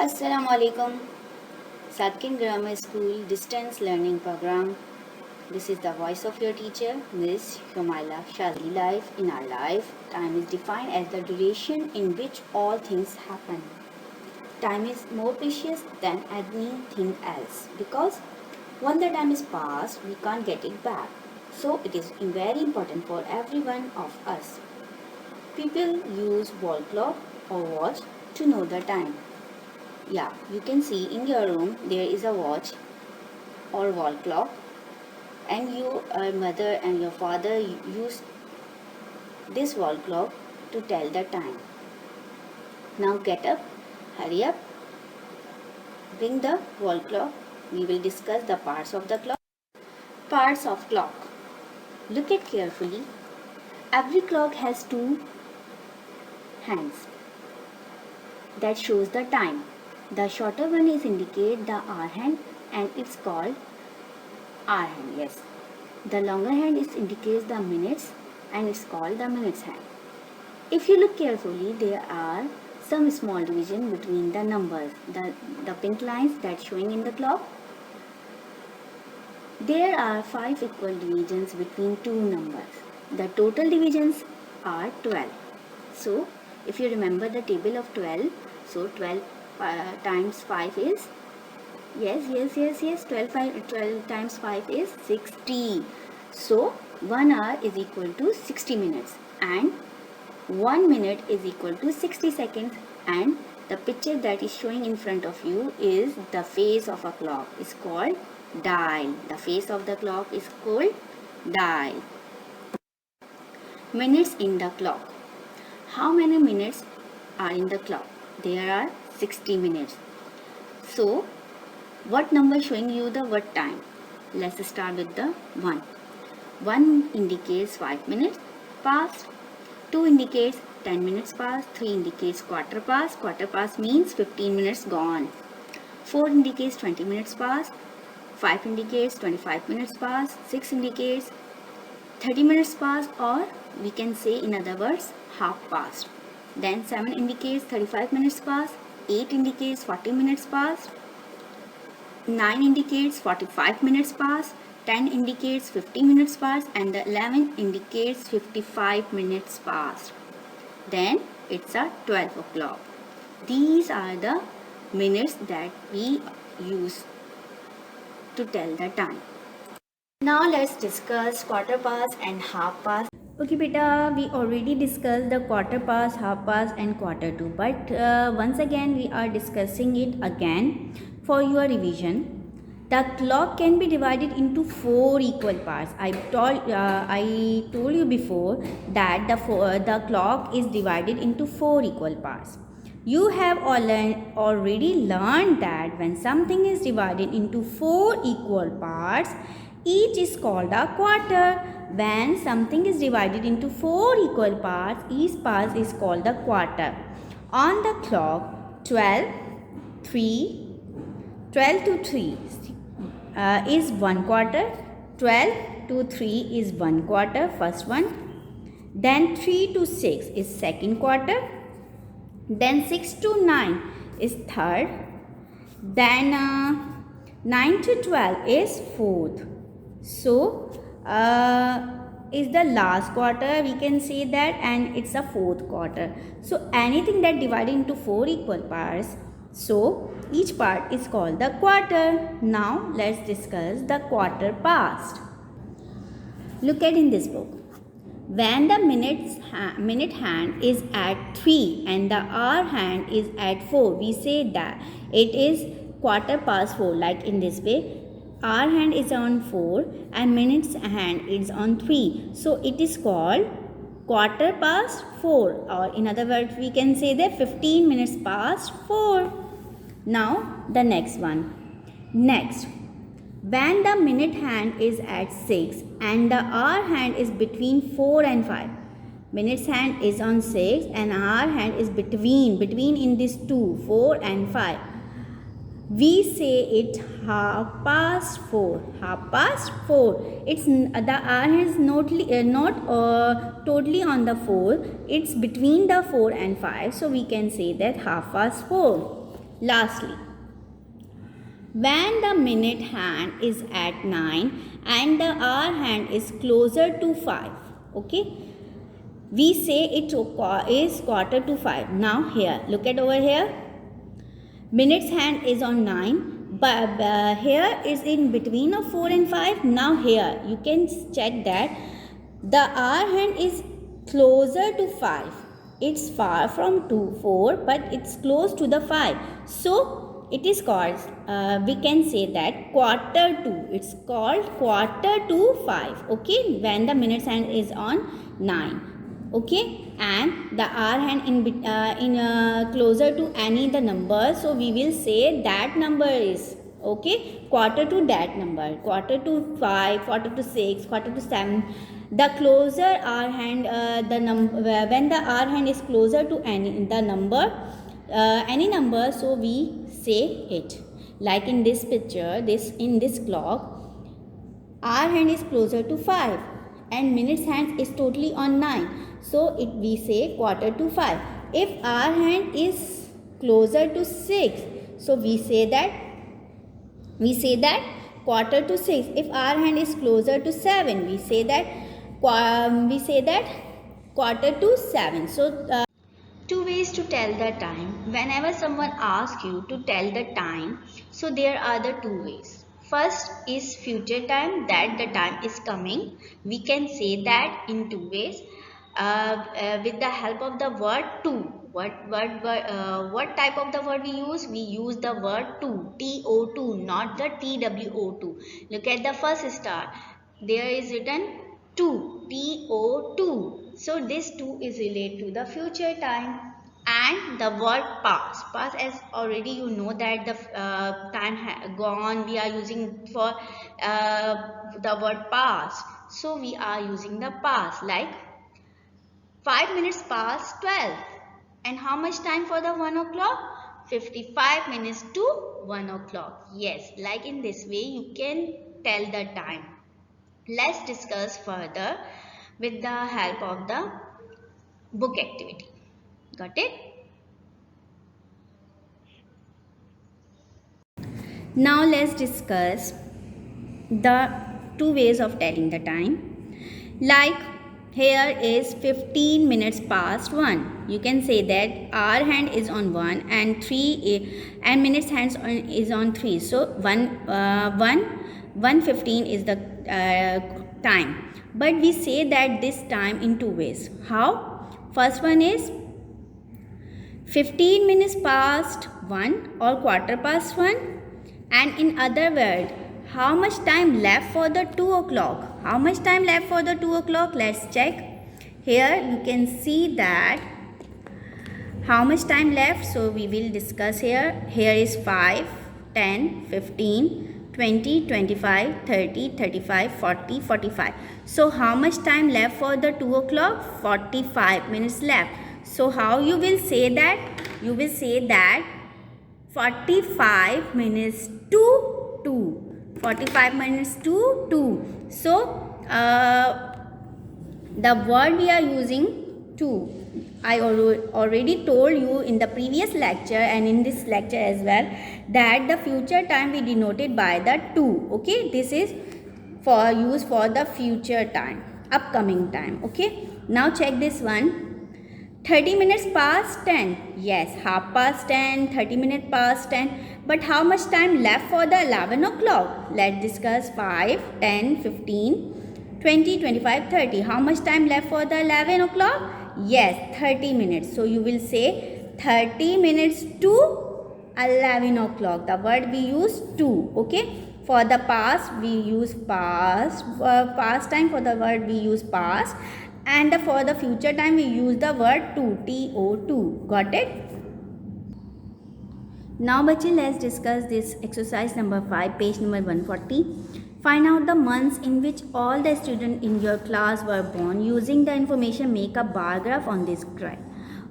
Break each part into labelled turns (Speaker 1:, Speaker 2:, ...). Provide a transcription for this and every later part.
Speaker 1: Assalamu alaikum. Satkin Grammar School Distance Learning Program. This is the voice of your teacher, Miss Shumaila Shazli. Life in our life, time is defined as the duration in which all things happen. Time is more precious than anything else because once the time is past, we can't get it back. So it is very important for every one of us. People use wall clock or watch to know the time. Yeah, you can see in your room there is a watch or wall clock, and your mother and your father use this wall clock to tell the time. Now get up, hurry up, bring the wall clock. We will discuss the parts of the clock. Parts of clock. Look at carefully. Every clock has two hands that shows the time. The shorter one is indicate the hour hand and it's called hour hand. Yes. The longer hand is indicates the minutes and it's called the minutes hand. If you look carefully, there are some small division between the numbers. The pink lines that showing in the clock. There are 5 equal divisions between two numbers. The total divisions are 12. So, if you remember the table of 12, so 12 times 5 is, yes, 12 times 5 is 60. So, 1 hour is equal to 60 minutes and 1 minute is equal to 60 seconds, and the picture that is showing in front of you is the face of a clock. It's called dial. The face of the clock is called dial. Minutes in the clock. How many minutes are in the clock? There are 60 minutes. So, what number showing you the what time? Let's start with the 1. 1 indicates 5 minutes past. 2 indicates 10 minutes past. 3 indicates quarter past. Quarter past means 15 minutes gone. 4 indicates 20 minutes past. 5 indicates 25 minutes past. 6 indicates 30 minutes past, or we can say in other words half past. Then 7 indicates 35 minutes past. 8 indicates 40 minutes past. 9 indicates 45 minutes past. 10 indicates 50 minutes past, and the 11 indicates 55 minutes past. Then it's a 12 o'clock. These are the minutes that we use to tell the time. Now let's discuss quarter past and half past. Okay beta, we already discussed the quarter past, half past and quarter to, but once again we are discussing it again for your revision. The clock can be divided into 4 equal parts. I told you before that the clock is divided into 4 equal parts. You have already learned that when something is divided into 4 equal parts, each is called a quarter. When something is divided into 4 equal parts, each part is called a quarter. On the clock, 12 to 3 is 1 quarter. 12 to 3 is 1 quarter, first one. Then 3 to 6 is second quarter. Then 6 to 9 is third. Then 9 to 12 is fourth. So, is the last quarter, we can say that, and it's a fourth quarter. So, anything that divided into 4 equal parts, so each part is called the quarter. Now, let's discuss the quarter past. Look at in this book. When the minute hand is at 3 and the hour hand is at 4, we say that it is quarter past 4, like in this way. Hour hand is on 4 and minutes hand is on 3. So it is called quarter past 4, or in other words we can say that 15 minutes past 4. Now the next one. Next, when the minute hand is at 6 and the hour hand is between 4 and 5. Minutes hand is on 6 and hour hand is between in these two, 4 and 5. We say it half past 4. Half past 4. It's the hour hand is not totally on the 4. It's between the 4 and 5. So we can say that half past 4. Lastly, when the minute hand is at 9 and the hour hand is closer to 5, okay, we say it is quarter to 5. Now here, look at over here, minutes hand is on 9, but here is in between of 4 and 5. Now here you can check that the hour hand is closer to 5. It's far from 4, but it's close to the 5. So it is called, we can say that quarter to. It's called quarter to 5. Okay, when the minutes hand is on 9. Okay, and the hour hand in closer to any the number, so we will say that number is, okay, quarter to that number, quarter to 5, quarter to 6, quarter to 7. The closer hour hand, the number, when the hour hand is closer to any number, so we say it. Like in this picture, in this clock, hour hand is closer to 5 and minutes hand is totally on 9. So we say quarter to 5. If hour hand is closer to 6, so we say that quarter to 6. If hour hand is closer to 7, we say that quarter to 7. So two ways to tell the time. Whenever someone asks you to tell the time, so there are the two ways. First is future time, that the time is coming. We can say that in two ways, with the help of the word to. What type of the word we use? We use the word to, TO2, not the TWO2. Look at the first star. There is written to, TO2. So this 2 is related to the future time. And the word past. Past, as already you know that the time gone, we are using for the word past. So we are using the past, like 5 minutes past 12. And how much time for the 1 o'clock? 55 minutes to 1 o'clock. Yes, like in this way you can tell the time. Let's discuss further with the help of the book activity. Got it? Now let's discuss the two ways of telling the time. Like here is 15 minutes past 1. You can say that hour hand is on 1 and 3 and minutes hands is on 3. So 1:15 is the time. But we say that this time in two ways. How? First one is 15 minutes past 1 or quarter past 1, and in other word, how much time left for the 2 o'clock? How much time left for the 2 o'clock? Let's check. Here you can see that how much time left. So we will discuss here. Here is 5, 10, 15, 20, 25, 30, 35, 40, 45. So how much time left for the 2 o'clock? 45 minutes left. So how you will say that? You will say that 45 minutes to 2. 45 minutes to 2. So the word we are using to, I already told you in the previous lecture and in this lecture as well, that the future time we denoted by the to. Okay, this is for use for the future time, upcoming time. Okay, now check this one. 30 minutes past 10. Yes, half past 10, 30 minutes past 10. But how much time left for the 11 o'clock? Let's discuss 5, 10, 15, 20, 25, 30. How much time left for the 11 o'clock? Yes, 30 minutes. So you will say 30 minutes to 11 o'clock. The word we use to. Okay. For the past, we use past. For past time, for the word we use past. And for the future time, we use the word to, TO2. Got it? Now, bache, let's discuss this exercise number 5, page number 140. Find out the months in which all the students in your class were born. Using the information, make a bar graph on this graph.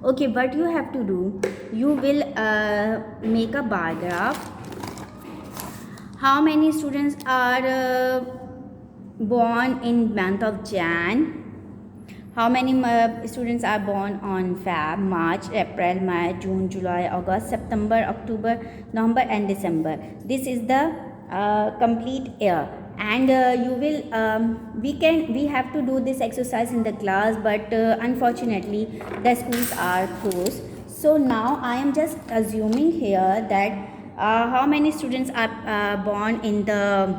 Speaker 1: Okay, what you have to do, you will make a bar graph. How many students are born in month of Jan? How many students are born on Feb, March, April, May, June, July, August, September, October, November and December. This is the complete year. And we have to do this exercise in the class, but unfortunately the schools are closed. So now I am just assuming here that how many students are born in the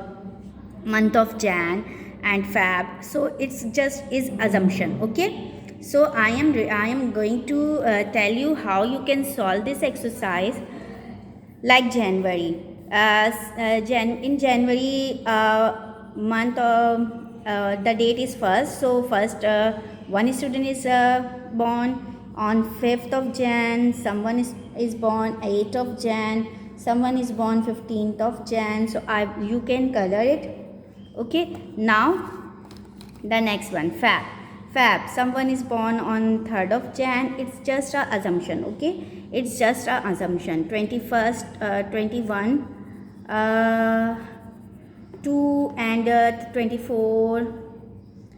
Speaker 1: month of Jan and Feb. So it's just is assumption. Okay, so I am going to tell you how you can solve this exercise. Like January, in January month the date is first, so first one student is born on 5th of Jan, someone is born 8th of Jan, someone is born 15th of Jan. So you can color it. Okay, now the next one, Fab, someone is born on 3rd of Jan. It's just a assumption. Okay, it's just a assumption. 21st 21 2 and 24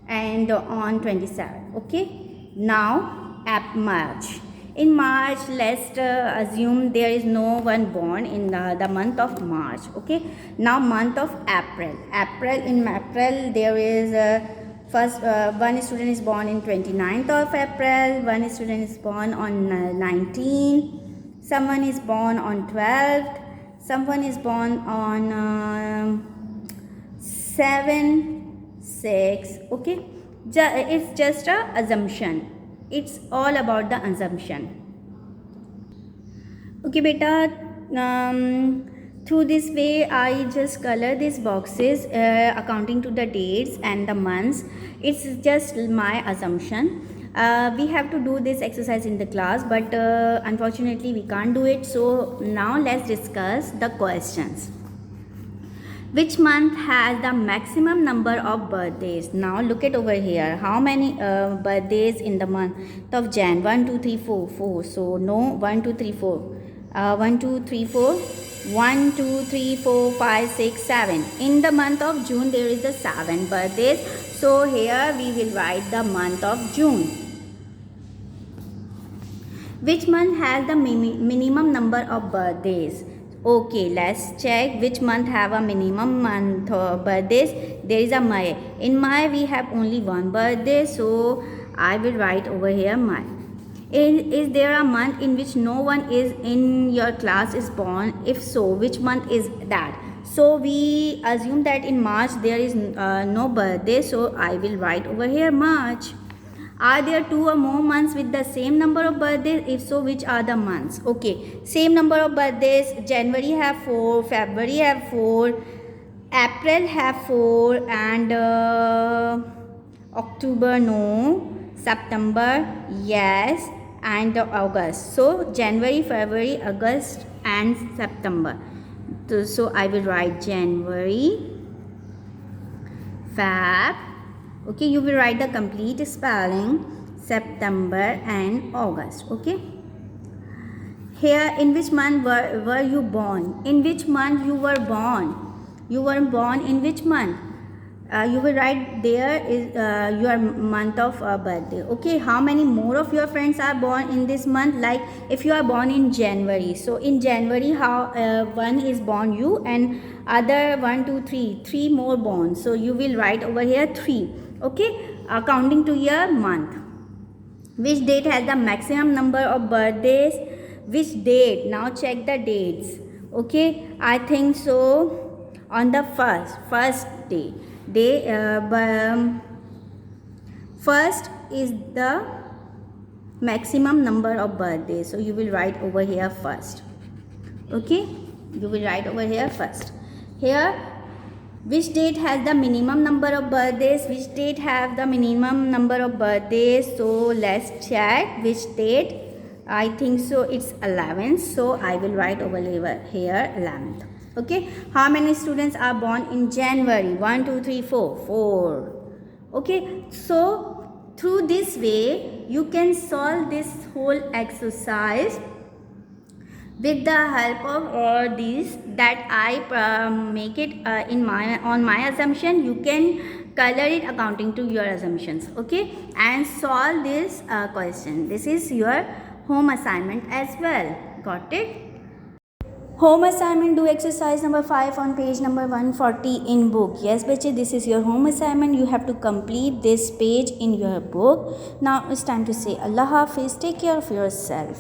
Speaker 1: and on 27. Okay, now March. In March, let's assume there is no one born in the month of March. Okay, now month of April. In April there is first one student is born in 29th of April, one student is born on 19th, someone is born on 12th, someone is born on 7, 6. Okay, it's just a assumption. It's all about the assumption. Okay beta, through this way I just color these boxes accounting to the dates and the months. It's just my assumption. We have to do this exercise in the class, but unfortunately we can't do it. So now let's discuss the questions. Which month has the maximum number of birthdays? Now look at over here. How many birthdays in the month of Jan? 1, 2, 3, 4. 4. So no 1, 2, 3, 4. 1, 2, 3, 4. 1, 2, 3, 4, 5, 6, 7. In the month of June there is the 7 birthdays. So here we will write the month of June. Which month has the minimum number of birthdays? Okay, let's check which month have a minimum month of birthdays. There is a May. In May we have only one birthday, so I will write over here May. Is there a month in which no one is in your class is born? If so, which month is that? So we assume that in March there is no birthday, so I will write over here March. Are there 2 or more months with the same number of birthdays? If so, which are the months? Okay, same number of birthdays. January have 4, February have 4, April have 4, and October no, September yes, and August. So January, February, August and September. So I will write January, Feb. Okay, you will write the complete spelling, September and August. Okay, here in which month were you born? In which month you were born? You were born in which month? You will write there is your month of birthday. Okay, how many more of your friends are born in this month? Like if you are born in January, so in January how one is born you and other 1, 2, 3, 3 more born. So you will write over here 3. Okay, according to your month. Which date has the maximum number of birthdays? Which date? Now check the dates. Okay, I think so on the first day. First is the maximum number of birthdays. So you will write over here first. Okay, you will write over here first. Here, which date has the minimum number of birthdays? Which date have the minimum number of birthdays? So let's check which date. I think so it's 11th. So I will write over here 11th. Okay, how many students are born in January? 1, 2, 3, 4. 4. Okay, so through this way you can solve this whole exercise with the help of these that I make it on my assumption. You can color it according to your assumptions. Okay, and solve this question. This is your home assignment as well. Got it? Home assignment, do exercise number 5 on page number 140 in book. Yes बच्चे, this is your home assignment. You have to complete this page in your book. Now it's time to say Allah Hafiz. Take care of yourself.